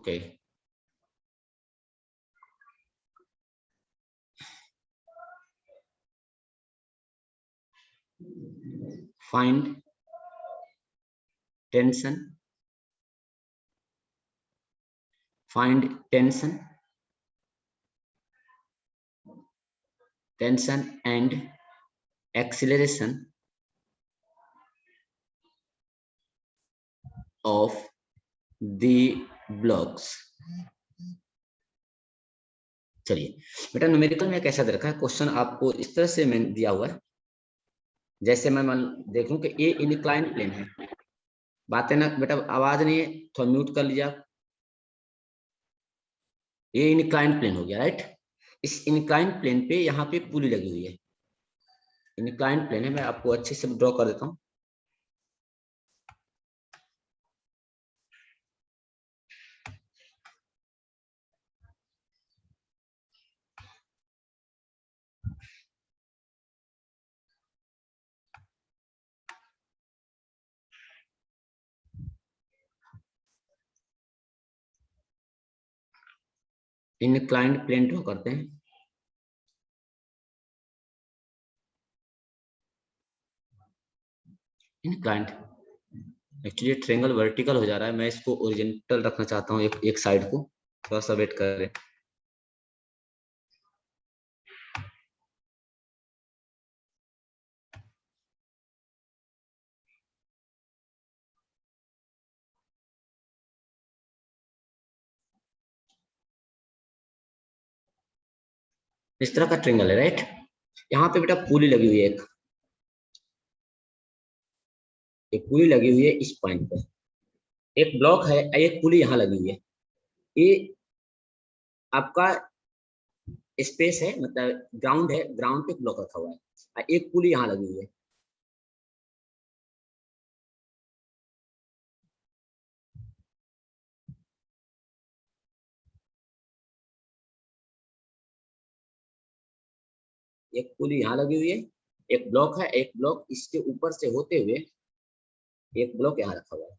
Okay, find tension, find tension and acceleration of the blocks। चलिए बेटा, numerical में कैसा दे रखा है क्वेश्चन, आपको इस तरह से मैंने दिया हुआ है, जैसे मैं मान देखूं कि ए इनक्लाइन प्लेन है। बातें ना बेटा, आवाज नहीं है, थोड़ा म्यूट कर लीजिए आप। ये इनक्लाइन प्लेन हो गया, राइट। इस इनक्लाइन प्लेन पे यहाँ पे पुली लगी हुई है, इनक्लाइन प्लेन है। मैं आपको अच्छे से ड्रॉ कर देता हूँ। इनक्लाइंड प्लेन ड्रॉ करते हैं। इनक्लाइंड, एक्चुअली ट्रायंगल वर्टिकल हो जा रहा है, मैं इसको ओरिजेंटल रखना चाहता हूँ, एक साइड को। थोड़ा सा वेट करें। इस तरह का ट्रायंगल है, राइट। यहाँ पे बेटा पुली लगी हुई है, एक पुली लगी हुई है इस पॉइंट पे, एक ब्लॉक है, एक पुली यहाँ लगी हुई है। ये आपका स्पेस है, मतलब ग्राउंड है, ग्राउंड पे ब्लॉक रखा हुआ है, एक पुली यहाँ लगी हुई है। एक पुली यहाँ लगी हुई है, एक ब्लॉक है, एक ब्लॉक इसके ऊपर से होते हुए एक ब्लॉक यहाँ रखा हुआ है।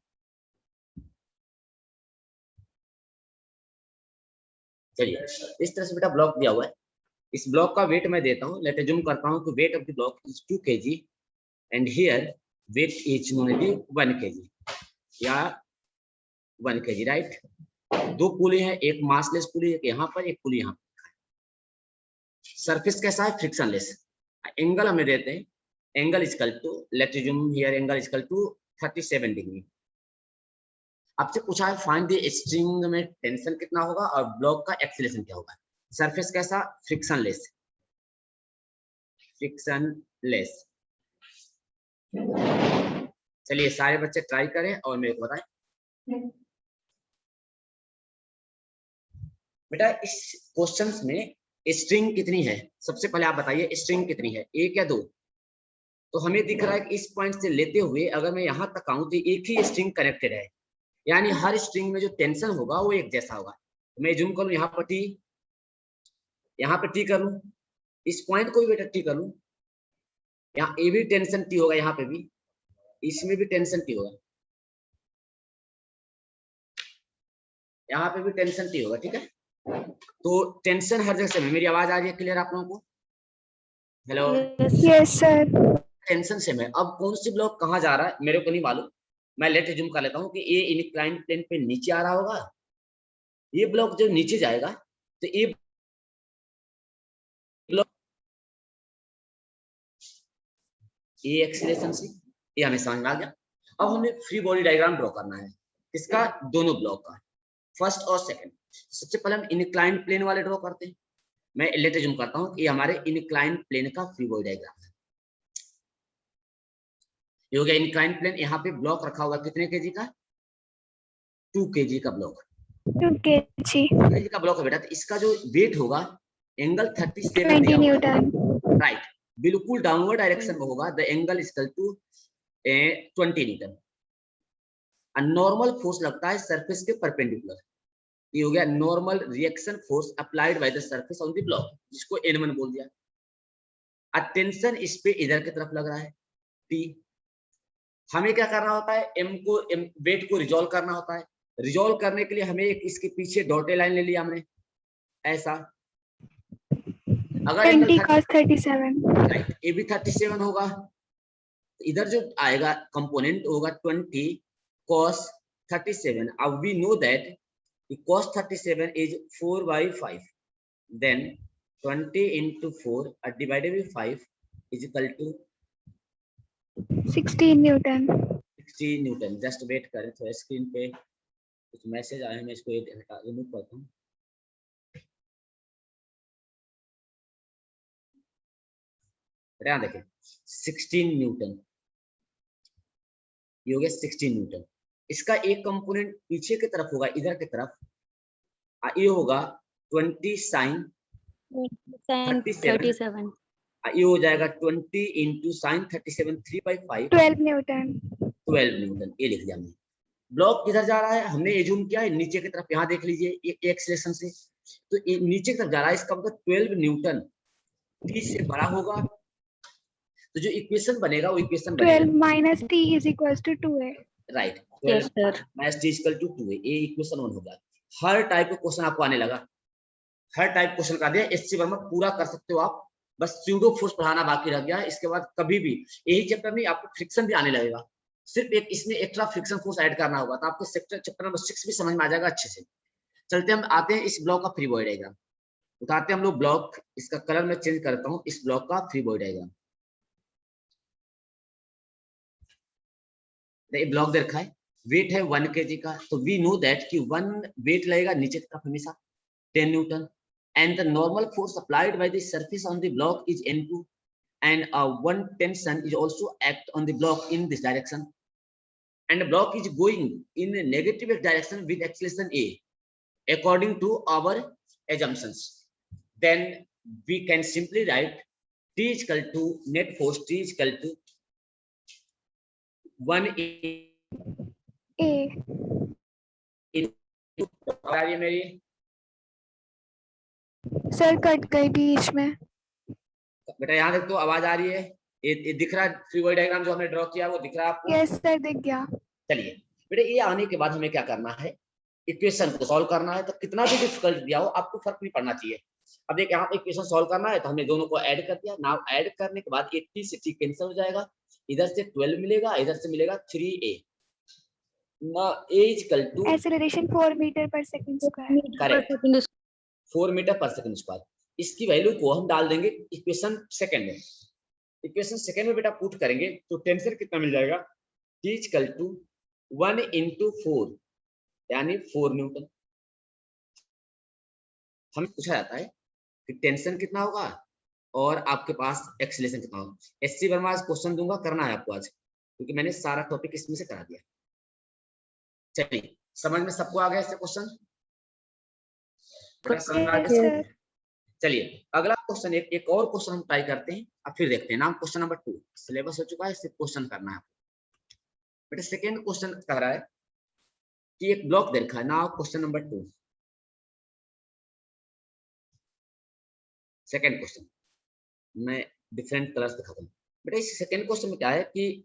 चलिए, इस तरह से बेटा ब्लॉक दिया हुआ है। इस ब्लॉक का वेट मैं देता हूँ, लेट अज्यूम करता हूँ कि weight of the block is 2 kg and here weight is known as 1 kg या 1 kg, राइट। दो पुली है, एक मासलेस पुली, एक यहाँ पर, एक पुली यहाँ पर। सरफेस कैसा है? फ्रिक्शनलेस। एंगल हमें देते हैं, angle equal to, let assume here angle equal to 37 degree. आपसे पूछा है फाइंड द स्ट्रिंग में टेंशन कितना होगा और ब्लॉक का एक्सीलरेशन क्या होगा। सरफेस कैसा? Frictionless, frictionless. चलिए सारे बच्चे ट्राई करें और मेरे को बताएं। बेटा इस क्वेश्चंस में स्ट्रिंग कितनी है, सबसे पहले आप बताइए स्ट्रिंग कितनी है, एक या दो। तो हमें दिख रहा है कि इस पॉइंट से लेते हुए अगर मैं यहाँ तक आऊं तो एक ही स्ट्रिंग कनेक्टेड है, यानी हर स्ट्रिंग में जो टेंशन होगा वो एक जैसा होगा। मैं जूम करूं यहाँ पर टी, यहाँ पे टी कर लूं, इस पॉइंट को भी बेटा टी कर लूं, यहाँ ए भी टेंशन टी होगा, यहाँ पे भी, इसमें भी टेंशन टी होगा, यहाँ पे भी टेंशन टी होगा, ठीक है। तो टेंशन हर जगह से, मेरी आवाज आ रही है क्लियर आप लोगों को? Hello, yes sir. टेंशन से मैं अब कौन सी ब्लॉक कहाँ जा रहा है मेरे को नहीं मालूम। मैं लेट जूम कर लेता हूँ कि ये इनक्लाइंड प्लेन पे नीचे आ रहा होगा, ये ब्लॉक जो नीचे जाएगा तो ये ब्लॉक ये एक्सीलरेशन से, ये हमें समझ में आ गया। अब हमें फ्री बॉडी डायग्राम ड्रॉ करना है, इसका दोनों ब्लॉक का, फर्स्ट और सेकंड। सबसे पहले हम इनक्लाइंड प्लेन वाले ड्रॉ करते हैं। मैं लेट जूम करता हूँ, ये हमारे इनक्लाइंड प्लेन का फ्री बॉडी डायग्राम है। ये हो गया इनक्लाइंड प्लेन, यहाँ पे ब्लॉक रखा हुआ कितने केजी का? 2 kg का ब्लॉक, 2 kg 2 kg का ब्लॉक है बेटा। तो इसका जो वेट होगा एंगल 37 20 दिया हुआ है, न्यूटन। राइट, बिल्कुल डाउनवर्ड डायरेक्शन में होगा। The angle is equal to 20 newton. Normal force लगता है सरफेस के परपेंडिकुलर, ये हो गया normal reaction force applied by the surface on the block, जिसको N1 बोल दिया। टेंशन इस पे इधर की तरफ लग रहा है T। हमें क्या करना होता है, वेट को रिजॉल्व करना होता है, रिजॉल्व करने के लिए हमें एक इसके पीछे डॉटेड लाइन ले लिया हमने ऐसा। अगर 20 cos 37. ए भी 37 होगा, इधर जो आएगा कंपोनेंट होगा 20 cos 37. अब we know that cos 37 is 4/5. Then 20 into 4 divided by 5 is equal to 16 Newton. 60 Newton. Just wait करें थोड़ा, स्क्रीन पे कुछ मैसेज आए हैं, मैं इसको रिमूव करता हूँ। ध्यान देखें 16 न्यूटन, ये हो गया 16 न्यूटन। इसका एक कंपोनेंट पीछे की तरफ होगा, इधर की तरफ, ये होगा 20 sin 37। ये हो जाएगा 20 into sin 37 3/5 12 Newton. 12 न्यूटन। ये लिख दिया हमने। ब्लॉक किधर जा रहा है, हमने एज्यूम किया है नीचे की तरफ। यहाँ देख लीजिए ये एक्सेलेरेशन से, तो ये नीचे की तरफ जा रहा है, इसका मतलब 12 न्यूटन t से बड़ा होगा। तो जो इक्वेशन बनेगा वो इक्वेशन 12 बनेगा minus t is equals to 2a. Right, Yes, 12 sir. Minus t equal to 2 है। ये इक्वेशन 1 होगा। हर टाइप का क्वेश्चन आपको आने लगा, हर टाइप क्वेश्चन का दिया। एससी वर्मा पूरा कर सकते हो आप, बस स्यूडो फोर्स पढ़ाना बाकी रह गया है। इसके बाद कभी भी यही चैप्टर में आपको फ्रिक्शन भी आने लगेगा, सिर्फ एक इसमें एक्स्ट्रा फ्रिक्शन फोर्स ऐड करना होगा, तो आपको चैप्टर नंबर 6 भी समझ में आ जाएगा अच्छे से। चलते हम आते हैं इस ब्लॉक का फ्री बॉडी डायग्राम। उठाते हैं हम लोग ब्लॉक, इसका कलर मैं चेंज करता हूँ, इस ब्लॉक का फ्री बॉडी डायग्राम। ब्लॉक दे रखा है, वेट है 1 kg का, तो वी नो दैट कि 1 वेट लगेगा नीचे की तरफ हमेशा 10 Newton, and the normal force applied by the surface on the block is N2, and one tension is also act on the block in this direction, and the block is going in a negative direction with acceleration a according to our assumptions. Then we can simply write T is equal to net force, T is equal to 1 A. आ रही है मेरी? Sir cut गई बीच में। बेटा यहाँ देख तो आवाज आ रही है, ये दिख रहा है फ्री बॉडी डायग्राम जो हमने ड्रॉ किया वो दिख रहा है आपको? यस सर दिख गया। चलिए बेटा, ये आने के बाद हमें क्या करना है, इक्वेशन को सॉल्व करना है। तो कितना भी डिफिकल्ट दिया हो आपको फर्क नहीं पड़ना चाहिए। अब देखिए यहाँ पे इक्वेशन सॉल्व करना है, तो हमने दोनों को ऐड कर दिया। नाउ ऐड करने के बाद 80 से t कैंसिल हो जाएगा, इधर से 12 मिलेगा, इधर से मिलेगा 3a। now a is equal to acceleration 4 metre per second square. Correct 4 metre per second square. इसकी वैल्यू को हम डाल देंगे इक्वेशन सेकंड में। इक्वेशन सेकंड में बेटा पुट करेंगे तो टेंशन कितना मिल जाएगा, t is equal to 1 into 4 यानी 4 न्यूटन। हमें पूछा जाता है कि टेंशन कितना होगा और आपके पास एक्सीलरेशन कितना होगा। एससी वर्मा आज क्वेश्चन दूंगा, करना है आपको आज, क्योंकि मैंने सारा टॉपिक इसमें से करा दिया। चलिए समझ में सबको आ गया इससे क्वेश्चन? चलिए अगला क्वेश्चन, एक और क्वेश्चन हम ट्राई करते हैं, अब फिर देखते हैं। नाम क्वेश्चन नंबर 2, सिलेबस हो चुका है, सिर्फ क्वेश्चन करना है। बेटा सेकेंड क्वेश्चन कह रहा है कि एक ब्लॉक दे रखा है। Now question number 2, second question मैं डिफरेंट कलर्स दिखाता हूँ। बेटा इस सेकेंड क्वेश्चन में क्या है कि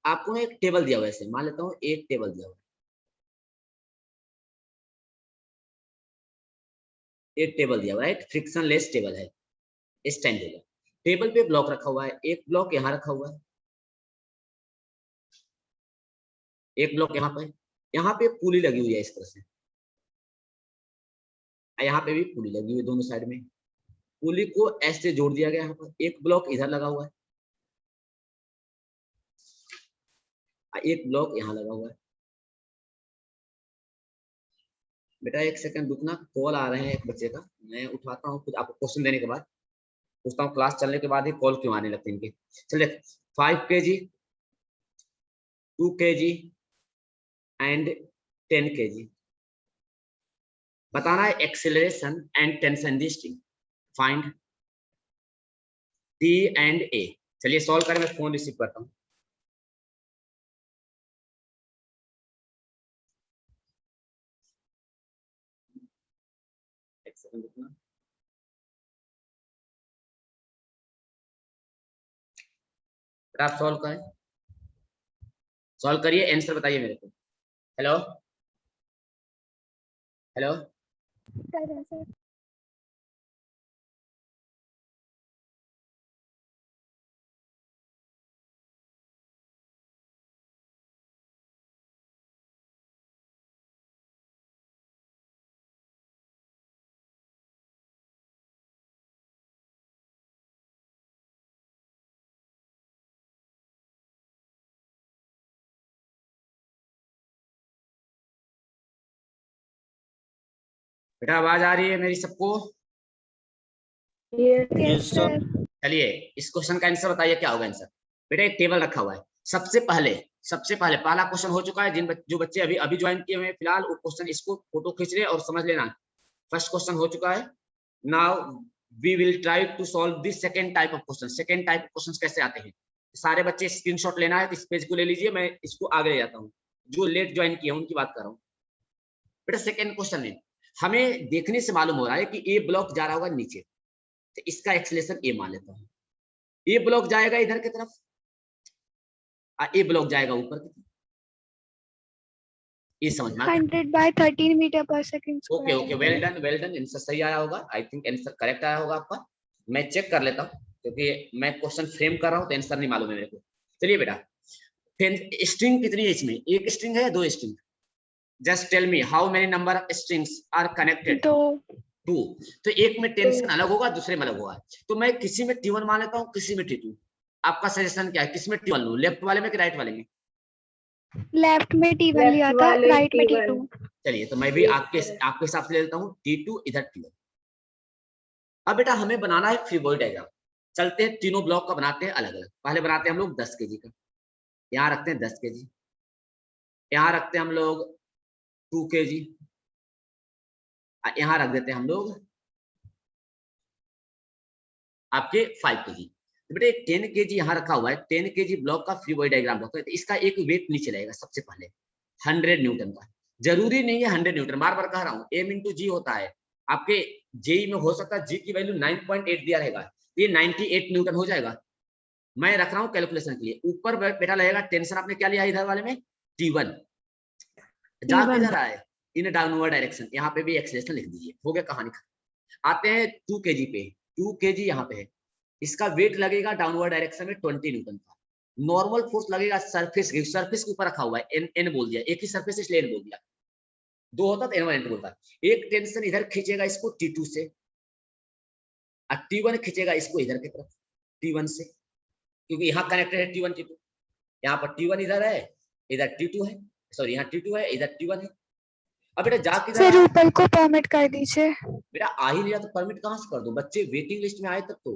आपको एक टेबल दिया हुआ है, ऐसे मान लेता हूँ एक टेबल दिया हुआ है, एक टेबल दिया हुआ है, एक फ्रिक्शन लेस टेबल है इस टाइम टेबल। टेबल पे ब्लॉक रखा हुआ है, एक ब्लॉक यहाँ रखा हुआ है, एक ब्लॉक यहाँ पे पुली लगी हुई है इस तरह से, यहाँ पे भी पुली लगी हुई है दोनों साइड में। पुली को ऐसे जोड़ दिया गया, यहाँ पर एक ब्लॉक इधर लगा हुआ है, एक ब्लॉक यहाँ लगा हुआ है। बेटा एक सेकंड रुकना, कॉल आ रहे हैं एक बच्चे का, मैं उठाता हूँ, फिर आपको क्वेश्चन देने के बाद पूछता हूँ क्लास चलने के बाद ही कॉल क्यों आने लगते हैं इनके। चलिए 5 kg, 2 kg एंड 10 kg बताना है acceleration and tension the string, find T and A। चलिए सॉल्व करें, मैं फोन रिसीव करता हूँ। एक सेकंड रुकना, आप सॉल्व करें, सॉल्व करिए, आंसर बताइए मेरे को। हेलो हेलो, कर रहे हैं सर। बेटा आवाज आ रही है मेरी सबको? Yes sir. चलिए इस क्वेश्चन का आंसर बताइए, क्या होगा आंसर। बेटा एक टेबल रखा हुआ है, सबसे पहले पहला क्वेश्चन हो चुका है। जो बच्चे अभी अभी ज्वाइन किए हुए हैं फिलहाल, वो क्वेश्चन इसको फोटो खींच ले और समझ लेना। फर्स्ट क्वेश्चन हो चुका है। Now we will try to solve this second type of question. Second type of question कैसे आते हैं, सारे बच्चे स्क्रीनशॉट लेना है तो इस पेज को ले लीजिए, मैं इसको आगे ले जाता हूँ। जो लेट ज्वाइन किए उनकी बात कर रहा हूँ। बेटा सेकंड क्वेश्चन में हमें देखने से मालूम हो रहा है कि ए ब्लॉक जा रहा होगा नीचे, तो इसका एक्सेलेरेशन ए मान लेता हूँ। ए ब्लॉक जाएगा इधर की तरफ, ए ब्लॉक जाएगा ऊपर की तरफ। ये समझ में 100/13 metre per second okay square. Okay, well done, answer सही आया होगा। आई थिंक आंसर करेक्ट आया होगा आपका। मैं चेक कर लेता हूँ क्योंकि मैं क्वेश्चन फ्रेम कर रहा हूँ तो आंसर नहीं मालूम है मेरे को। चलिए बेटा, फिर स्ट्रिंग कितनी है इसमें, एक स्ट्रिंग है या दो string? Just tell me how many number of strings are connected. 2। 2। तो एक में टेंशन अलग होगा, दूसरे में अलग होगा। तो मैं किसी में T1 मान लेता हूँ, किसी में T2। आपका सजेशन क्या है, किस में T1 लूं, लेफ्ट वाले में कि राइट वाले में? लेफ्ट में T1 लिया था, राइट में T2। चलिए तो मैं भी आपके हिसाब से ले लेता हूँ, T2 इधर T1। अब बेटा हमें बनाना है फ्री बॉडी डायग्राम। चलते हैं तीनों ब्लॉक का बनाते हैं अलग अलग। पहले बनाते हैं हम लोग 10 kg का, यहाँ रखते हैं 10 kg, यहाँ रखते हैं हम लोग 2 kg, यहाँ रख देते हैं हम लोग आपके 5 kg। तो बेटा 10 kg यहाँ रखा हुआ है, 10 kg ब्लॉक का फ्री बॉडी डायग्राम रखते हैं। तो इसका एक वेट नीचे रहेगा सबसे पहले 100 न्यूटन का। जरूरी नहीं है 100 न्यूटन, बार बार कह रहा हूँ m into g होता है। आपके जेई में हो सकता है g की वैल्यू 9.8 दिया रहेगा, ये 98 न्यूटन हो जाएगा। मैं रख रहा हूँ कैलकुलेशन के लिए। ऊपर बेटा लगेगा टेंशन, आपने क्या लिया इधर वाले में T1, जा किधर आए इन डाउनवर्ड डायरेक्शन, यहाँ पे भी एक्सेलरेशन लिख दीजिए, हो गया कहानी खत्म। आते हैं 2 kg पे, 2 kg यहाँ पे है, इसका वेट लगेगा डाउनवर्ड डायरेक्शन में 20 न्यूटन का। नॉर्मल फोर्स लगेगा सरफेस के ऊपर रखा हुआ है, एन बोल दिया, एक ही सरफेस इसलिए एन बोल दिया, दो होता तो एन बोलता। एक टेंशन इधर खींचेगा इसको T2 से, और T1 खींचेगा इसको इधर की तरफ T1 से, क्योंकि यहाँ कनेक्टेड है T1 T2। यहाँ पर T1 इधर है, इधर T2 है, सॉरी यहाँ T2 है, इधर T1 है। अब बेटा जा किधर सर ऊपर को परमिट कर दीजिए। बेटा आ ही नहीं रहा तो परमिट कहाँ से कर दूं, बच्चे वेटिंग लिस्ट में आए तब तो।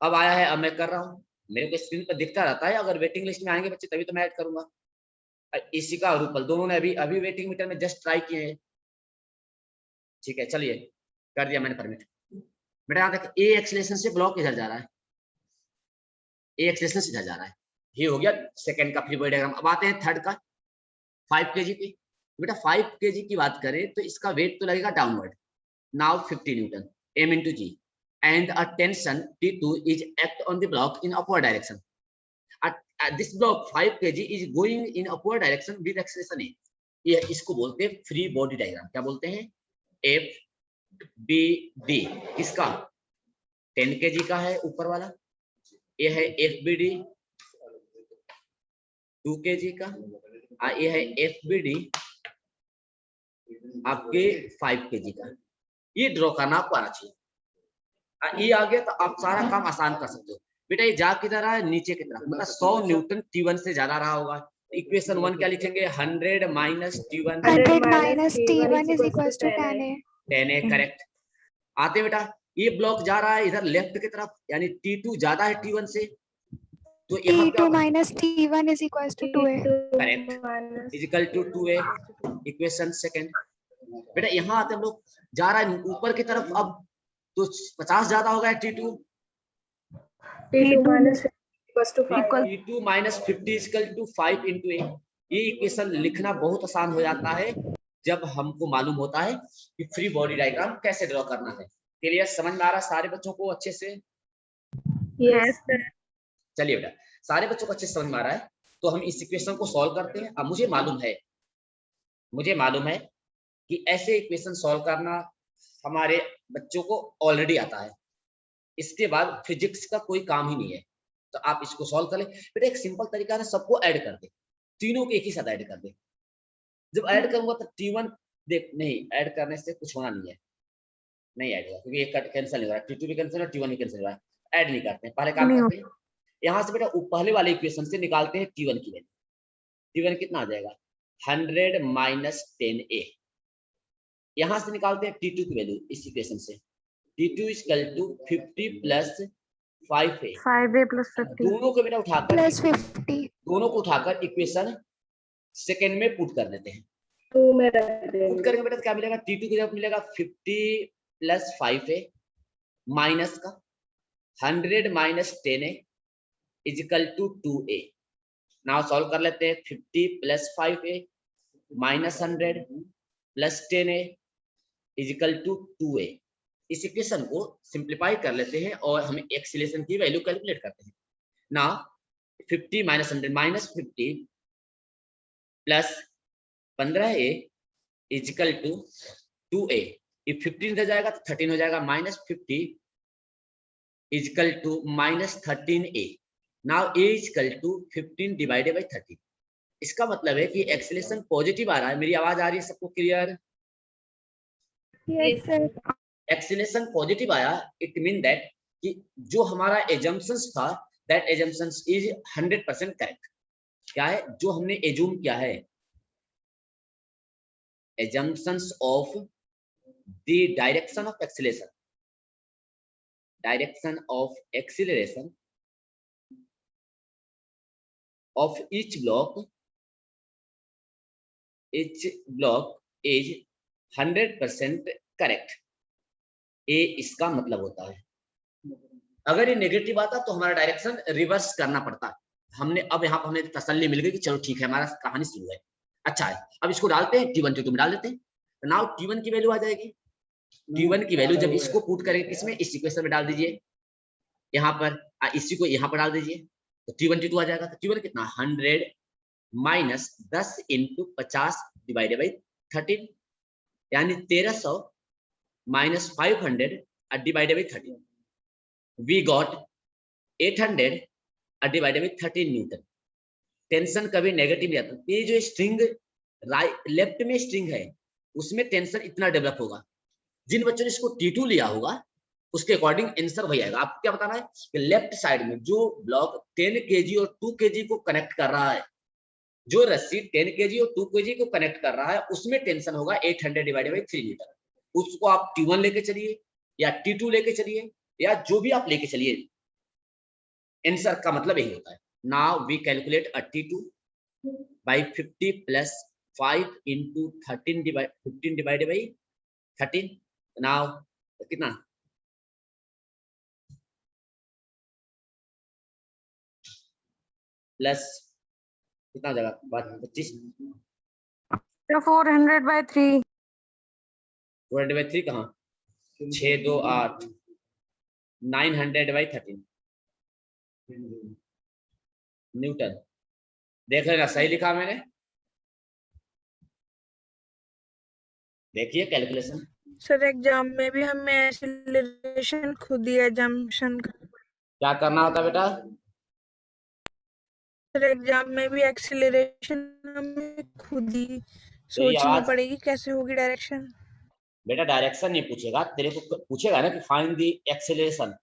अब आया है, अब मैं कर रहा हूँ, मेरे को स्क्रीन पर दिखता रहता है, अगर वेटिंग लिस्ट में आएंगे बच्चे तभी तो मैं ऐड करूंगा। इसी का और रूपल दोनों ने अभी अभी वेटिंग मीटर में जस्ट ट्राई किए हैं। ठीक है चलिए कर दिया मैंने परमिट। बेटा यहाँ तक ए एक्सेलरेशन से ब्लॉक इधर जा रहा है, ए एक्सेलरेशन से इधर जा रहा है, ये हो गया सेकंड का फ्री बॉडी डायग्राम। अब आते हैं थर्ड का 5 kg पे। बेटा 5 kg की बात करें तो इसका वेट तो लगेगा downward, now 50 Newton, m into g, and a tension T2 is act on the block in upward direction. At this block 5 kg is going in upward direction with acceleration a. ये इसको बोलते हैं free body diagram. क्या बोलते हैं? FBD किसका? 10 kg का है ऊपर वाला, ये है FBD 2 kg का, ये है FBD आपके 5 kg का। ये ड्रॉ करना आपको आना चाहिए। ये आ गया तो आप सारा काम आसान कर सकते हो। बेटा ये जा किधर रहा है, नीचे की तरफ, मतलब 100 न्यूटन T1 से ज्यादा रहा होगा। इक्वेशन 1 क्या लिखेंगे, 100 minus T1, 100 minus T1 is equal to 10A। 10A correct. आते बेटा ये ब्लॉक जा रहा है इधर लेफ्ट की तरफ, यानी T2 ज्यादा है T1 से, तो यहाँ T2 minus T1 is equal to 2A। Correct, is equal to 2A, equation second. बेटा यहाँ आते हम लोग, जा रहा है ऊपर की तरफ, अब तो 50 ज्यादा हो गया T2, T2 minus 50 equal to 5 into A। ये इक्वेशन लिखना बहुत आसान हो जाता है जब हमको मालूम होता है कि फ्री बॉडी डायग्राम कैसे ड्रॉ करना है। क्लियर, समझ में आ रहा सारे बच्चों को अच्छे से? Yes sir. चलिए बेटा सारे बच्चों को अच्छे से समझ में आ रहा है, तो हम इस इक्वेशन को सॉल्व करते हैं। अब मुझे मालूम है कि ऐसे इक्वेशन सॉल्व करना हमारे बच्चों को ऑलरेडी आता है, इसके बाद फिजिक्स का कोई काम ही नहीं है। तो आप इसको सॉल्व कर ले। फिर एक सिंपल तरीका है, सबको ऐड कर दे, तीनों को एक ही साथ ऐड कर दे। जब ऐड करूंगा तो T1 देख, नहीं ऐड करने से कुछ होना नहीं है, नहीं ऐड होगा क्योंकि ये कट कैंसिल नहीं हो रहा है, T2 भी कैंसिल और T1 भी कैंसिल हो रहा है। ऐड नहीं करते हैं, पहले काम नहीं करते हैं यहाँ से बेटा पहले वाले इक्वेशन से निकालते हैं T1 की वैल्यू। T1 कितना आ जाएगा 100 माइनस 10a। यहाँ से निकालते हैं T2 की वैल्यू इस इक्वेशन से, T2 is equal to 50 plus 5a। 5a plus 50 दोनों को बेटा उठाकर प्लस 50 दोनों को उठाकर इक्वेशन सेकंड में पुट कर देते हैं। 2 में रख पुट देंगे। करेंगे बेटा तो क्या मिलेगा, T2 की जगह मिलेगा 50 प्लस 5a माइनस का 100 minus 10a is equal to 2a। Now solve कर लेते हैं, 50 plus 5a minus 100 plus 10a is equal to 2a। इस इक्वेशन को सिंप्लीफाई कर लेते हैं और हम एक्सीलरेशन की वैल्यू कैलकुलेट करते हैं। Now 50 minus 100 minus 50 plus 15a is equal to 2a। ये 15 का जाएगा तो 13 हो जाएगा, minus 50 is equal to minus 13a। Now a is equal to 15 divided by 13। इसका मतलब है कि एक्सीलरेशन पॉजिटिव आ रहा है। मेरी आवाज आ रही है सबको clear? Yes sir. Acceleration positive आया, इट मीन दैट कि जो हमारा एजम्पशंस था दैट एजम्पशंस इज 100% करेक्ट। क्या है जो हमने एज्यूम किया है, assumptions of the direction of acceleration, direction of acceleration of each block is 100% correct. ए इसका मतलब होता है अगर ये नेगेटिव आता तो हमारा डायरेक्शन रिवर्स करना पड़ता। हमने अब यहाँ पर हमें तसल्ली मिल गई कि चलो ठीक है हमारा कहानी शुरू है। अच्छा है, अब इसको डालते हैं T1 T2 में डाल देते हैं। तो नाउ T1 की वैल्यू आ जाएगी। T1 की वैल्यू जब इसको पुट करेंगे इसमें इस इक्वेशन में डाल दीजिए, यहाँ पर इसी को यहाँ पर डाल दीजिए तो T1 T2 आ जाएगा। तो T1 कितना 100 माइनस 10 इंटू 50 डिवाइडेड बाई 13 यानी 1300 minus 500 divided by 13। We got 800 divided by 13 Newton. Tension कभी नेगेटिव नहीं आता। ये जो स्ट्रिंग राइट लेफ्ट में स्ट्रिंग है उसमें टेंशन इतना डेवलप होगा। जिन बच्चों ने इसको T2 लिया होगा उसके अकॉर्डिंग आंसर वही आएगा। आपको क्या बताना है कि लेफ्ट साइड में जो ब्लॉक 10 kg और 2 kg को कनेक्ट कर रहा है, जो रस्सी 10 kg और 2 kg को कनेक्ट कर रहा है उसमें टेंशन होगा 800 डिवाइडेड बाई 3 मीटर। उसको आप T1 लेके चलिए या T2 लेके चलिए या जो भी आप लेके चलिए, आंसर का मतलब यही होता है। Now we calculate uh T2 by 50 plus 5 into 15 divided by 13। Now कितना प्लस कितना जगह 25 400/3 4/3 कहाँ 6 2 8 900/13 न्यूटन। देख लेना सही लिखा मैंने, देखिए कैलकुलेशन। सर एग्जाम में भी हमें एक्सीलरेशन खुद ही एजम्पशन क्या करना होता बेटा, सर एग्जाम में भी एक्सीलरेशन हमें खुद ही तेरी सोचनी आवाज पड़ेगी कैसे होगी डायरेक्शन। बेटा डायरेक्शन नहीं पूछेगा तेरे को, पूछेगा ना कि फाइंड द एक्सेलरेशन,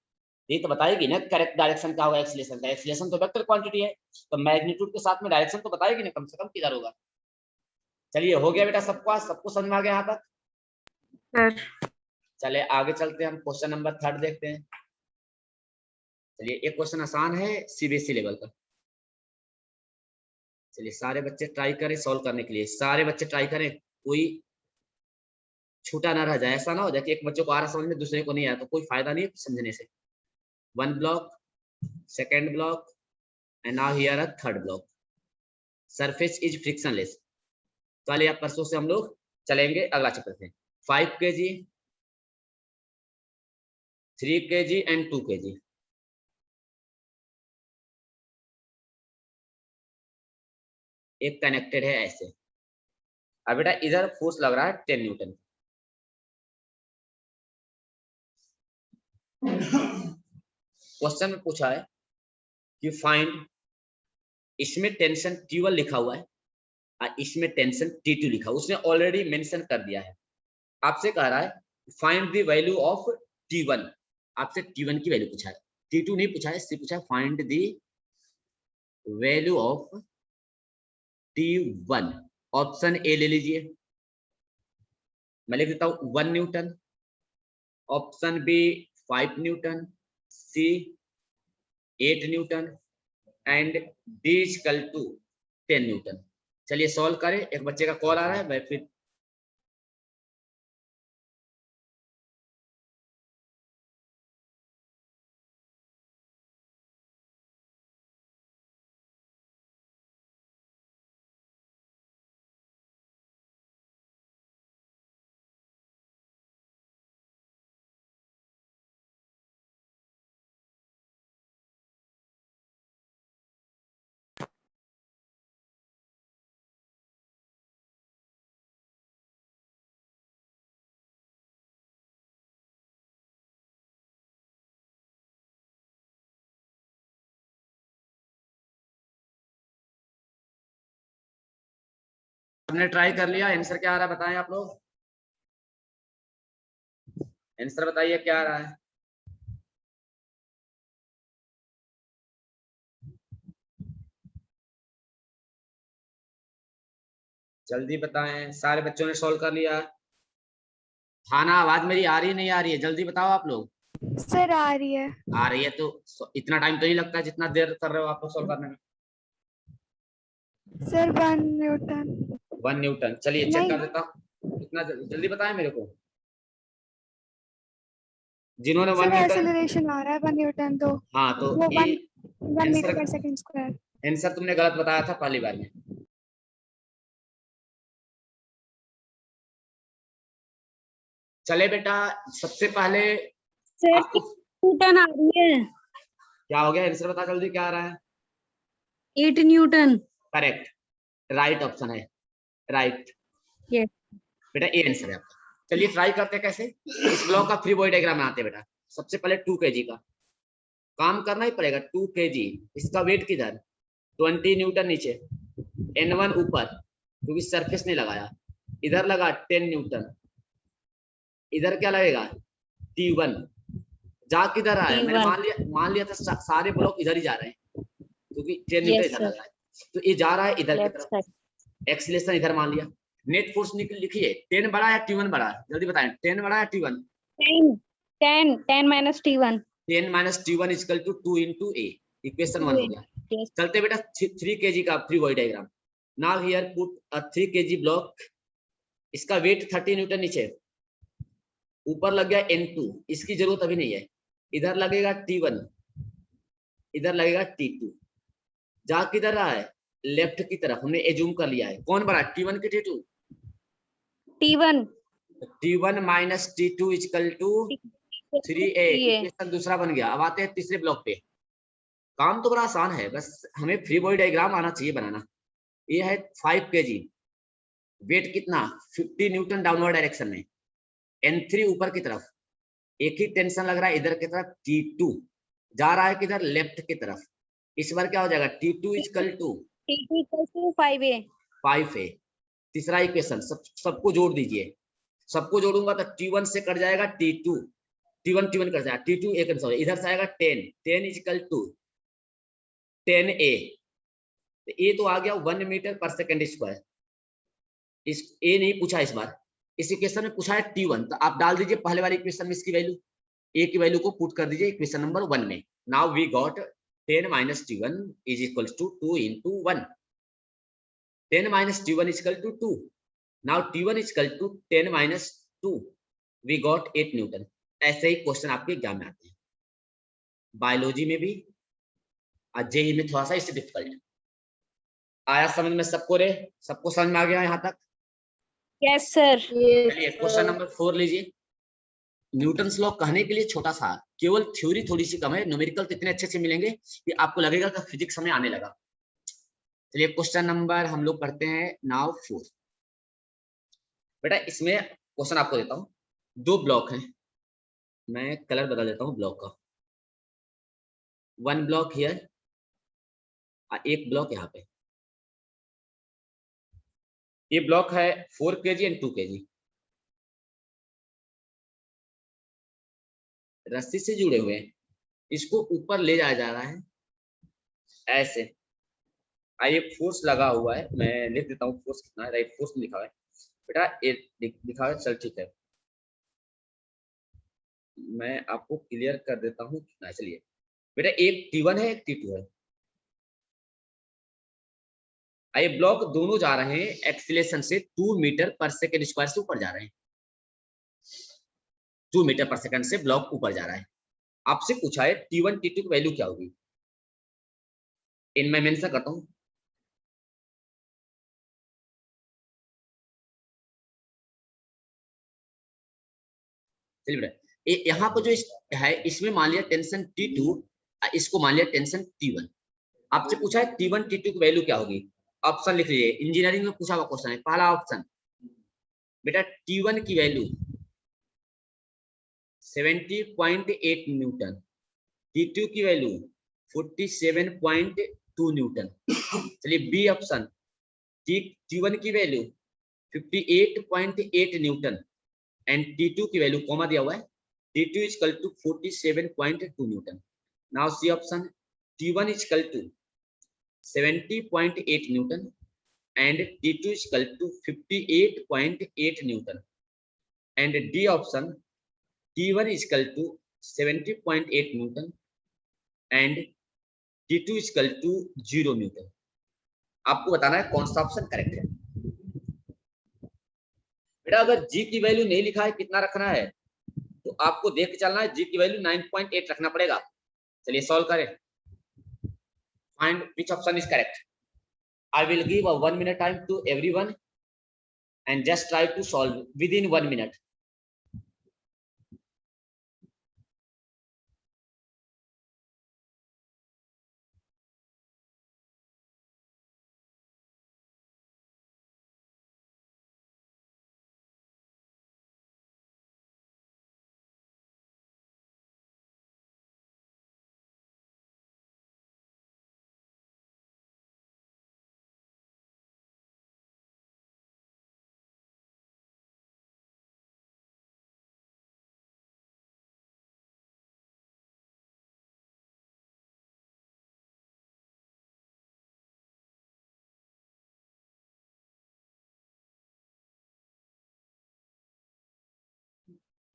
ये तो बताएगी ना करेक्ट डायरेक्शन क्या होगा एक्सेलरेशन का। एक्सेलरेशन तो वेक्टर क्वांटिटी है तो मैग्नीट्यूड के साथ में डायरेक्शन तो बताएगी ना कम से कम किधर होगा। चलिए हो गया बेटा सबको, सबको समझ में आ गया यहाँ तक। सर चले आगे चलते हैं, हम क्वेश्चन नंबर 3 देखते हैं। चलिए एक क्वेश्चन आसान है सीबीएसई लेवल का। चलिए सारे बच्चे ट्राई करें सॉल्व करने के लिए, सारे बच्चे ट्राई करें, कोई छूटा ना रह जाए। ऐसा ना हो जाए कि एक बच्चे को आ रहा समझ में दूसरे को नहीं आया तो कोई फायदा नहीं है समझने से। 1 block, 2nd block and now here a 3rd block. Surface is frictionless। तो वाले आप परसों से हम लोग चलेंगे अगला चैप्टर से। 5 kg, 3 kg and 2 kg। एक कनेक्टेड है ऐसे, अब बेटा इधर फोर्स लग रहा है 10 न्यूटन। क्वेश्चन में पूछा है कि फाइंड, इसमें टेंशन T1 लिखा हुआ है और इसमें टेंशन T2 लिखा हुआ, उसने ऑलरेडी मेंशन कर दिया है। आपसे कह रहा है find the value of T1, आपसे T1 की वैल्यू पूछा है, T2 नहीं पूछा है, सिर्फ पूछा है find the value of T1। Option A ले लीजिए, मैं लिख देता हूं 1 Newton, option B 5 Newton, C 8 Newton and D equal to 10 Newton. चलिए सॉल्व करें। एक बच्चे का कॉल आ रहा है, मैं फिर हमने ट्राई कर लिया। आंसर क्या आ रहा है बताएं आप लोग, आंसर बताइए क्या आ रहा है। जल्दी बताएं, सारे बच्चों ने सॉल्व कर लिया। थाना आवाज मेरी आ रही है नहीं आ रही है, जल्दी बताओ आप लोग। सर आ रही है। आ रही है तो इतना टाइम तो नहीं लगता जितना देर कर रहे हो आप लोग सॉल्व करने में। Sir 1 Newton. 1 न्यूटन, चलिए चेक नहीं। कर देता हूँ। इतना जल्दी बताएं मेरे को, जिन्होंने 1 सर न्यूटन। एक्सेलरेशन आ रहा है 1 न्यूटन, तो हाँ तो वो ये 1 metre per second square. Answer तुमने गलत बताया था पहली बार में। चले बेटा, सबसे पहले सर आपको न्यूटन आ रही है। क्या हो गया, आंसर बता जल्दी क्या आ रहा है। 8 न्यूटन। करेक्ट, राइट ऑप्शन है, राइट। Yes. बेटा ये आंसर है आपका। चलिए ट्राई करते हैं कैसे। इस ब्लॉक का फ्री बॉडी डायग्राम बनाते हैं बेटा। सबसे पहले 2 kg का काम करना ही पड़ेगा। 2 kg, इसका वेट किधर 20 न्यूटन नीचे, N1 ऊपर क्योंकि सरफेस नहीं लगाया, इधर लगा 10 न्यूटन, इधर क्या लगेगा T1। जा किधर रहा है, मैंने मान लिया था सारे ब्लॉक इधर ही जा रहे हैं क्योंकि 10 न्यूटन इधर लग रहा है, तो ये जा रहा है इधर की तरफ, एक्सीलरेशन इधर मान लिया। नेट फोर्स लिखिए, 10 बड़ा है T1 बड़ा है, जल्दी बताएं 10 बड़ा है T1। 10 minus T1। 10 minus T1 equal to 2 into A, equation 1 हो गया। Yes. चलते बेटा 3 kg का free body diagram. Now here put a 3 kg block, इसका वेट 30 न्यूटन नीचे, ऊपर लग गया N2, इसकी जरूरत अभी नहीं है, इधर लगेगा T1, इधर लगेगा T2। जा किधर रहा है लेफ्ट की तरफ, हमने एज्यूम कर लिया है। कौन बड़ा T1 की T2? T1। T1 minus T2 equal to 3A, equation दूसरा बन गया। अब आते हैं तीसरे ब्लॉक पे। काम तो बड़ा आसान है, बस हमें फ्री बॉडी डायग्राम आना चाहिए बनाना। ये है 5 kg, वेट कितना 50 न्यूटन डाउनवर्ड डायरेक्शन में, N3 ऊपर की तरफ, एक ही टेंशन लग रहा है इधर की तरफ, T2 जा रहा है किधर लेफ्ट की तरफ। इस बार क्या हो जाएगा T2 equal to 5A। 5A। तीसरा इक्वेशन सबको जोड़ दीजिए, सबको जोड़ूंगा तो T1 से कट जाएगा T2, T1 कट जाएगा, T2 एक इधर से आएगा 10 इक्वल टू 10A। तो ये तो आ गया 1 मीटर पर सेकंड स्क्वायर। इस ए नहीं पूछा इस बार, इस इक्वेशन में पूछा है T1, तो आप डाल दीजिए पहले वाले इक्वेशन में इसकी वैल्यू, ए की वैल्यू को पुट कर दीजिए इक्वेशन नंबर 1 में। Now we got 10 minus T1 is equals to 2 into 1. 10 minus T1 is equal to 2. Now T1 is equal to 10 minus 2. We got 8 Newton. ऐसे ही क्वेश्चन आपके एग्जाम में आते हैं, बायोलॉजी में भी और जेई में थोड़ा सा इससे डिफिकल्ट। आया समझ में सबको रे, सबको समझ में आ गया यहाँ तक? Yes sir. चलिए क्वेश्चन नंबर 4 लीजिए। न्यूटन्स लॉ कहने के लिए छोटा सा, केवल थ्योरी थोड़ी सी कम है, न्यूमेरिकल तो इतने अच्छे से मिलेंगे कि आपको लगेगा कि फिजिक्स हमें आने लगा। चलिए क्वेश्चन नंबर हम लोग करते हैं नाउ 4। बेटा इसमें क्वेश्चन आपको देता हूँ, दो ब्लॉक हैं, मैं कलर बदल देता हूँ ब्लॉक का, वन ब्लॉक हियर, एक ब्लॉक यहाँ पे। ये ब्लॉक है 4 kg एंड 2 kg, रस्सी से जुड़े हुए हैं, इसको ऊपर ले जाया जा रहा है ऐसे। आइए फोर्स लगा हुआ है, मैं लिख देता हूँ फोर्स कितना है, राइट फोर्स में लिखा हुआ है बेटा, ये लिखा हुआ है, चल ठीक है मैं आपको क्लियर कर देता हूँ कितना है। चलिए बेटा एक T1 है एक T2 है। आइए ब्लॉक दोनों जा रहे हैं एक्सीलरेशन से 2 मीटर पर सेकेंड स्क्वायर से ऊपर जा रहे हैं, 2 मीटर पर सेकंड से ब्लॉक ऊपर जा रहा है। आपसे पूछा है T1 T2 की वैल्यू क्या होगी, इनमें मेंशन करता हूँ। चलिए बेटा यहाँ पर जो है इसमें मान लिया टेंशन T2, इसको मान लिया टेंशन T1। आपसे पूछा है T1 T2 की वैल्यू क्या होगी, ऑप्शन लिख लीजिए, इंजीनियरिंग में पूछा हुआ क्वेश्चन है। पहला ऑप्शन बेटा T1 की वैल्यू 70.8 न्यूटन, T2 की वैल्यू 47.2 न्यूटन। चलिए बी ऑप्शन, T1 की वैल्यू 58.8 न्यूटन एंड T2 की वैल्यू कॉमा दिया हुआ है, T2 is equal to 47.2 Newton. Now C option, T1 is equal to 70.8 Newton and T2 is equal to 58.8 Newton and D option, T1 is equal to 70.8 Newton and T2 is equal to 0 Newton. आपको बताना है कौन सा option correct है। बेटा अगर G की value नहीं लिखा है कितना रखना है, तो आपको देख के चलना है, G की वैल्यू 9.8 रखना पड़ेगा। चलिए सॉल्व करें, find which option is correct. I will give a 1 minute time to everyone and just try to solve within 1 minute.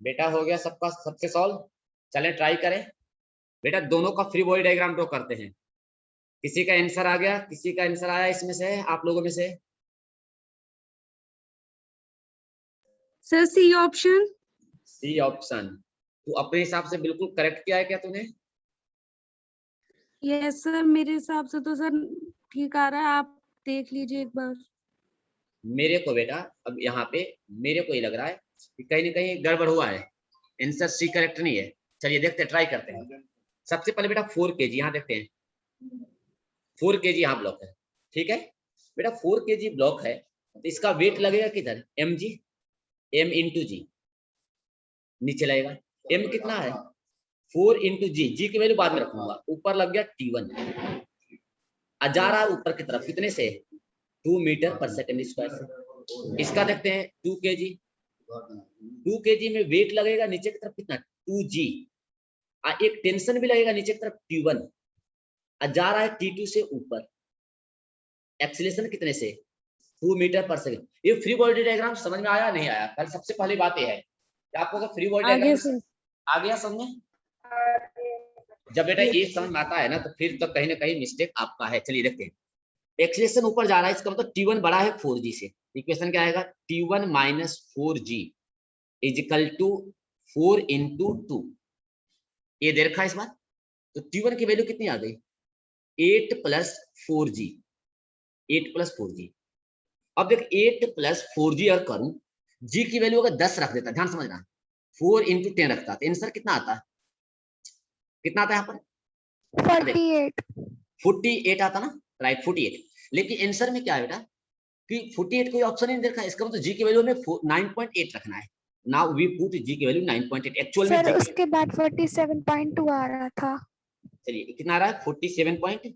बेटा हो गया सबका सबसे सॉल्व। चलें ट्राई करें। बेटा दोनों का फ्री बॉडी डायग्राम ड्रॉ करते हैं। किसी का आंसर आ गया, किसी का आंसर आया इसमें से, आप लोगों में से? Sir C option. C option, तू अपने हिसाब से बिल्कुल करेक्ट किया है क्या तूने? यस सर, मेरे हिसाब से तो सर ठीक आ रहा है, आप देख लीजिए एक बार। मेरे को बेटा अब यहाँ पे मेरे को ये लग रहा है कि कहीं ना कहीं गड़बड़ हुआ है, आंसर सी करेक्ट नहीं है। चलिए देखते हैं, ट्राई करते हैं। सबसे पहले बेटा 4 kg यहाँ देखते हैं, 4 kg यहाँ ब्लॉक है, ठीक है बेटा 4 kg ब्लॉक है, तो इसका वेट लगेगा किधर, mg, m इंटू जी, नीचे लगेगा। m कितना है 4 इंटू जी, जी की वैल्यू बाद में रखूंगा। ऊपर लग गया T1, जा रहा है ऊपर की तरफ कितने से, 2 मीटर पर सेकेंड स्क्वायर से। इसका देखते हैं 2 kg, 2 kg में वेट लगेगा नीचे की तरफ कितना 2g, एक टेंशन भी लगेगा नीचे की तरफ T1, जा रहा है T2 से ऊपर, एक्सीलरेशन कितने से 2 मीटर पर सेकंड। ये फ्री बॉडी डायग्राम समझ में आया नहीं आया? कल सबसे पहली बात ये है कि आपको अगर फ्री बॉडी डायग्राम आ गया समझ में, जब बेटा ये समझ में आता है ना, तो फिर तो कहीं ना कहीं मिस्टेक आपका है। चलिए देखते हैं, एक्सीलरेशन ऊपर जा रहा है, इसका मतलब T1 बड़ा है 4g से। इक्वेशन क्या आएगा, T1 minus 4g is equal to 4 into 2। ये दे रखा है इस बार, तो T1 की वैल्यू कितनी आ गई 8 प्लस 4g, 8 प्लस 4g। अब देख 8 प्लस 4g अगर करूं, g की वैल्यू अगर 10 रख देता, ध्यान समझना, 4 इंटू 10 रखता, तो आंसर कितना आता है, कितना आता है यहाँ पर 48 48 आता ना, राइट 48। लेकिन आंसर में क्या है बेटा, कि 48 कोई ऑप्शन ही नहीं देखा, इसका मतलब जी की वैल्यू हमें 9.8 रखना है। नाउ वी पुट जी की वैल्यू 9.8। एक्चुअल में सर उसके बाद 47.2 आ रहा था। चलिए कितना आ रहा है 47.2।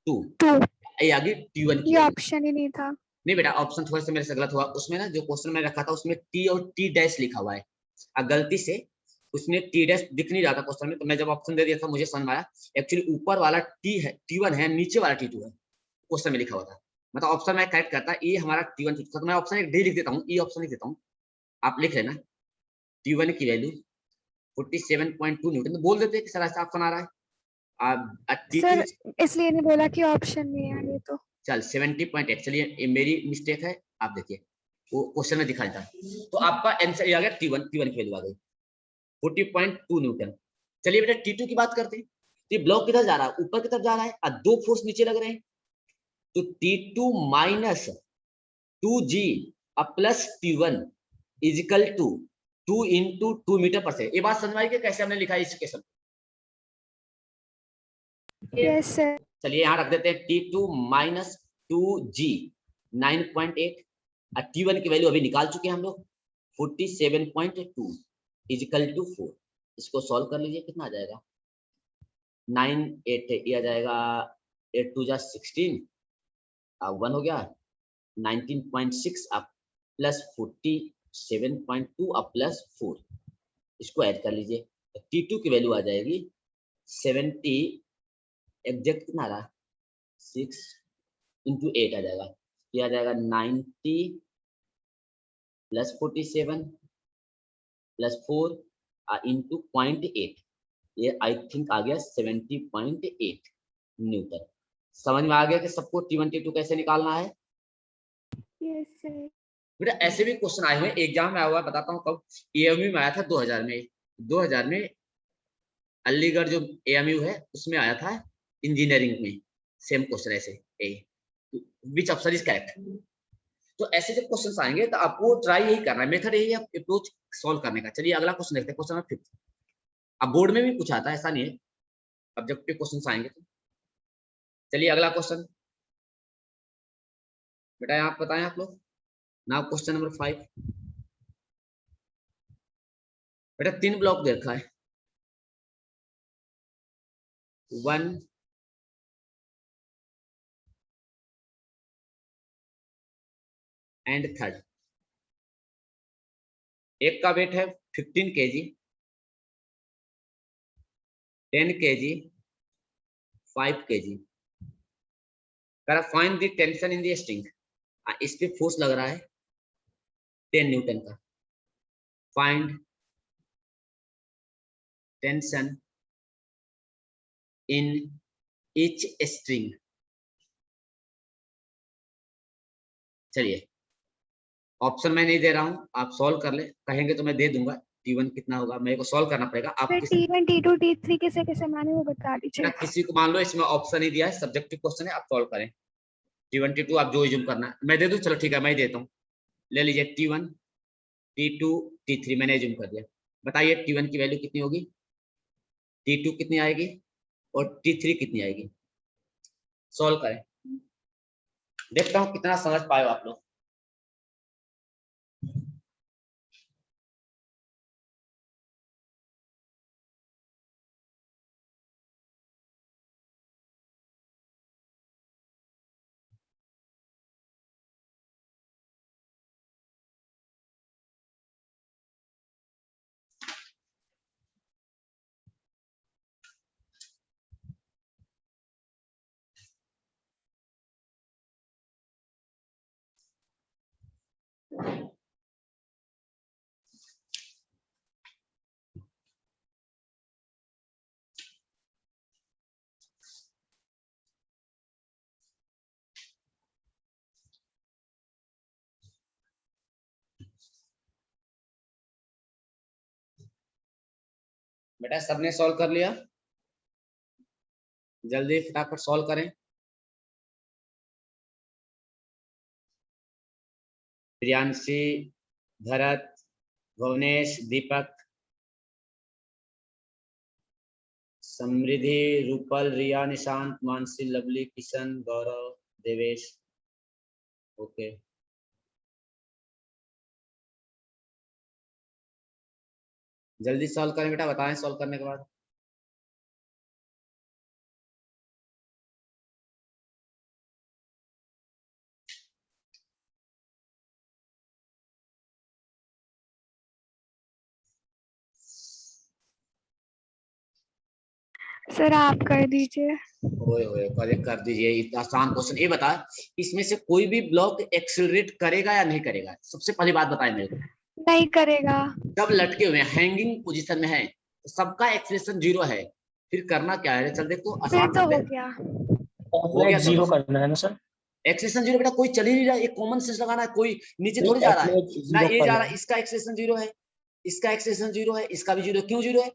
2 ये आगे T1 की ये वैल्यू। ऑप्शन ही नहीं था। नहीं बेटा ऑप्शन थोड़ा सा मेरे से गलत हुआ, उसमें ना जो क्वेश्चन में रखा था उसमें टी और टी डैश लिखा हुआ है, अब गलती से उसमें टी डैश दिख नहीं रहा था क्वेश्चन में, तो मैं जब ऑप्शन दे दिया था मुझे समझ में आया एक्चुअली ऊपर वाला टी है T1 है, नीचे वाला T2 है, क्वेश्चन में लिखा हुआ था। मतलब ऑप्शन में करेक्ट करता ये हमारा T1 T2 तो मैं ऑप्शन एक डी लिख देता हूँ, ई ऑप्शन लिख देता हूँ, आप लिख लेना T1 की वैल्यू 47.2 न्यूटन, तो बोल देते कि सर ऐसा ऑप्शन आ रहा है। सर T2 इसलिए नहीं बोला कि ऑप्शन में है ये तो। चल 70.8, चलिए ये मेरी मिस्टेक है, आप देखिए वो क्वेश्चन में दिखा था। तो आपका आंसर ये आ गया T1 की वैल्यू आ गई 40.2 न्यूटन। चलिए बेटा T2 की बात करते हैं। ये ब्लॉक किधर जा रहा है, ऊपर की तरफ जा रहा है, और दो फोर्स नीचे लग रहे हैं, तो T2 minus 2G plus T1 is equal to 2 into 2 metre per second. ये बात समझ में आई कि कैसे हमने लिखा है इस इक्वेशन? Yes sir. चलिए यहाँ रख देते हैं T2 माइनस 2G 9.8 और T1 की वैल्यू अभी निकाल चुके हैं हम लोग 47.2 इजिकल टू 4। इसको सॉल्व कर लीजिए, कितना आ जाएगा 9 8 ये आ जाएगा 8 2 जा 16 1 हो गया 19.6 अब प्लस 47.2 अब प्लस 4, इसको ऐड कर लीजिए T2 की वैल्यू आ जाएगी 70 एग्जैक्ट कितना आ रहा 6 इंटू 8 आ जाएगा, ये आ जाएगा 90 प्लस 47 प्लस 4 इंटू 0.8, ये आई थिंक आ गया 70.8 न्यूटन। समझ में आ गया कि सबको T1 T2 कैसे निकालना है? Yes sir. बेटा ऐसे भी क्वेश्चन आए हुए हैं एग्जाम में आया हुआ है, बताता हूँ कब। AMU में आया था 2000 में अलीगढ़ जो AMU है उसमें आया था इंजीनियरिंग में, सेम क्वेश्चन ऐसे विच ऑप्शन इज करेक्ट। तो ऐसे जब क्वेश्चंस आएंगे तो आपको ट्राई यही करना है, मेथड यही है अप्रोच सॉल्व करने का। चलिए अगला क्वेश्चन देखते हैं, क्वेश्चन नंबर 5। अब बोर्ड में भी पूछा था, ऐसा नहीं है, ऑब्जेक्टिव क्वेश्चंस आएंगे तो। चलिए अगला क्वेश्चन बेटा आप बताएं आप लोग। Now question number 5। बेटा 3 ब्लॉक दे रखा है, 1 एंड 3rd। एक का वेट है 15 kg, 10 kg, 5 kg। Find the tension in the string. इस पे फोर्स लग रहा है 10 न्यूटन का। Find tension in each string. चलिए ऑप्शन मैं नहीं दे रहा हूं, आप सॉल्व कर ले, कहेंगे तो मैं दे दूंगा। T1 कितना होगा मेरे को सॉल्व करना पड़ेगा। आप फिर T1 T2 T3 कैसे कैसे माने वो बता दीजिए। किसी को मान लो इसमें ऑप्शन ही दिया है, सब्जेक्टिव क्वेश्चन है, आप सॉल्व करें। T1 T2 आप जो यूज करना है मैं दे दूं, चलो ठीक है मैं देता हूँ। ले लीजिए T1 T2 T3 मैंने यूज कर दिया। बताइए T1 की वैल्यू कितनी होगी, T2 कितनी आएगी और T3 कितनी आएगी? सॉल्व करें, देखता हूँ कितना समझ पाए आप लोग। बेटा सबने सॉल्व कर लिया, जल्दी फटाफट सॉल्व करें। प्रियांशी, भरत, भुवनेश, दीपक, समृद्धि, रूपल, रिया, निशांत, मानसी, लवली, किशन, गौरव, देवेश, ओके जल्दी सॉल्व करें बेटा, बताएं सॉल्व करने के बाद। सर आप कर दीजिए। ओए करेक्ट कर दीजिए, इतना आसान क्वेश्चन। ये बता, इसमें से कोई भी ब्लॉक एक्सेलरेट करेगा या नहीं करेगा? सबसे पहली बात बताएं मेरे को। नहीं करेगा। जब लटके हुए हैंगिंग पोजीशन में है तो सबका एक्सेलरेशन 0 है, फिर करना क्या है? चल देखो फिर आसान तो शब्द हो है। गया। हो गया जीरो करना है ना सर? एक्सेलरेशन 0 बेटा, कोई चल ही नहीं रहा, एक कॉमन सेंस लगाना है, कोई नीचे थोड़ी जा रहा है ना, ये जा रहा है, इसका एक्सेलरेशन 0 है, इसका एक्सेलरेशन 0 है, इसका भी 0। क्यों 0 है?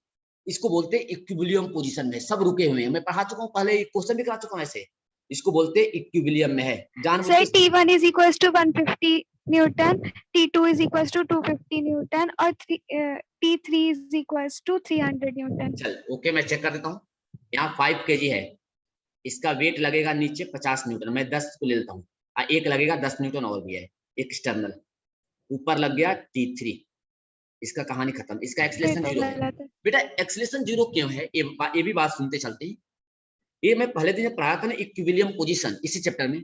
इसको बोलते हैं इक्विलिब्रियम पोजीशन में, सब रुके हुए हैं। मैं पढ़ा चुका हूँ पहले, क्वेश्चन भी करा चुका हूँ ऐसे। इसको बोलते हैं इक्विलिब्रियम में है। Sir T1 is equals to 150 Newton, T2 is equals to 250 Newton और T3 is equals to 300 Newton. चल ओके, मैं चेक कर देता हूँ। यहाँ 5 kg है, इसका वेट लगेगा नीचे 50 न्यूटन, मैं 10 को ले लेता हूँ, एक लगेगा 10 न्यूटन और भी है एक्सटर्नल, ऊपर लग गया T3, इसका कहानी खत्म। इसका एक्सेलरेशन 0 है बेटा। एक्सेलरेशन 0 क्यों है? ये भी बात सुनते चलते हैं। ये मैं पहले दिन पढ़ाया था ना, इक्विलिब्रियम पोजीशन, इसी चैप्टर में।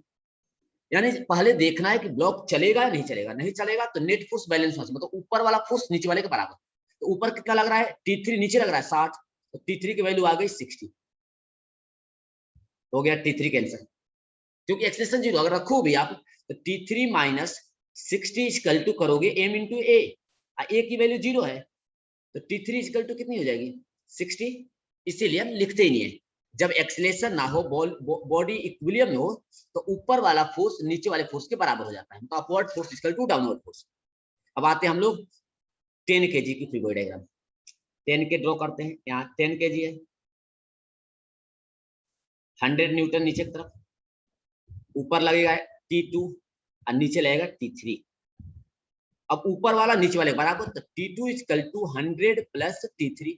यानी पहले देखना है कि ब्लॉक चलेगा या नहीं चलेगा। नहीं चलेगा तो नेट फोर्स बैलेंस होना चाहिए, मतलब ऊपर वाला फोर्स नीचे वाले के बराबर। तो ऊपर कितना लग रहा है? T3 नीचे लग रहा है 60, तो T3 की वैल्यू आ गई 60, हो गया T3 कैंसर, क्योंकि एक्सेलरेशन 0 अगर रखो भी आप तो T3 माइनस 60 इक्वल टू करोगे m इंटू ए की वैल्यू 0 है, तो T3 इक्वल टू कितनी हो जाएगी? 60। इसीलिए हम लिखते ही नहीं है। जब एक्सेलरेशन ना हो, बॉडी इक्विलिब्रियम में हो, तो ऊपर वाला फोर्स नीचे वाले फोर्स के बराबर हो जाता है, तो upward force equal to downward force. अब आते हैं हम लोग 10 kg की फिगर डायग्राम। 10 के ड्रॉ करते हैं। यहाँ 10 kg है, 100 न्यूटन नीचे की तरफ, ऊपर लगेगा T2 और नीचे लगेगा T3। अब ऊपर वाला नीचे वाले बराबर, तो T2 equal to 100 plus T3।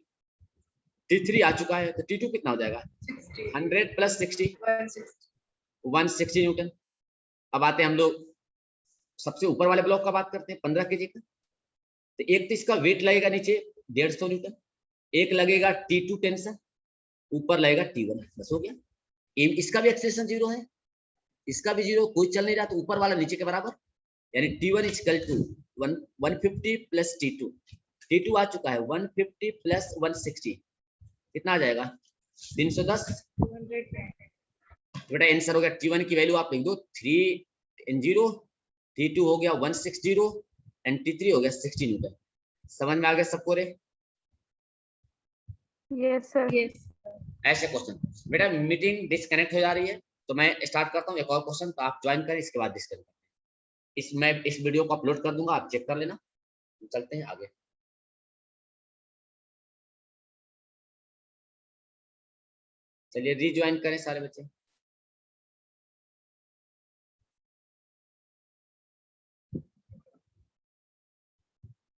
T3 आ चुका है, तो T2 कितना हो जाएगा? 100 प्लस 60, 160 न्यूटन। अब आते हैं हम लोग सबसे ऊपर वाले ब्लॉक का बात करते हैं, 15 kg का। तो एक तो इसका वेट लगेगा नीचे 150 न्यूटन, एक लगेगा T2 टेंशन, ऊपर लगेगा T1, बस हो गया। इसका भी एक्सेलरेशन 0 है, इसका भी 0, कोई चल नहीं रहा, तो ऊपर वाला नीचे के बराबर, यानी T1 equal to 150 plus T2। T2 आ चुका है 150 प्लस 160, कितना आ जाएगा? 310। बेटा आंसर हो गया। T1 की वैल्यू आप लिख दो 310, T2 हो गया 160 एंड T3 हो गया 60 न्यूटन। समझ में आ गया सबको रे? Yes sir. ऐसे क्वेश्चन बेटा। मीटिंग डिस्कनेक्ट हो जा रही है, तो मैं स्टार्ट करता हूँ एक और क्वेश्चन, तो आप ज्वाइन करें, इसके बाद डिस्कस करते हैं। मैं इस वीडियो को अपलोड कर दूंगा, आप चेक कर लेना। चलते हैं आगे। चलिए रीज्वाइन करें सारे बच्चे।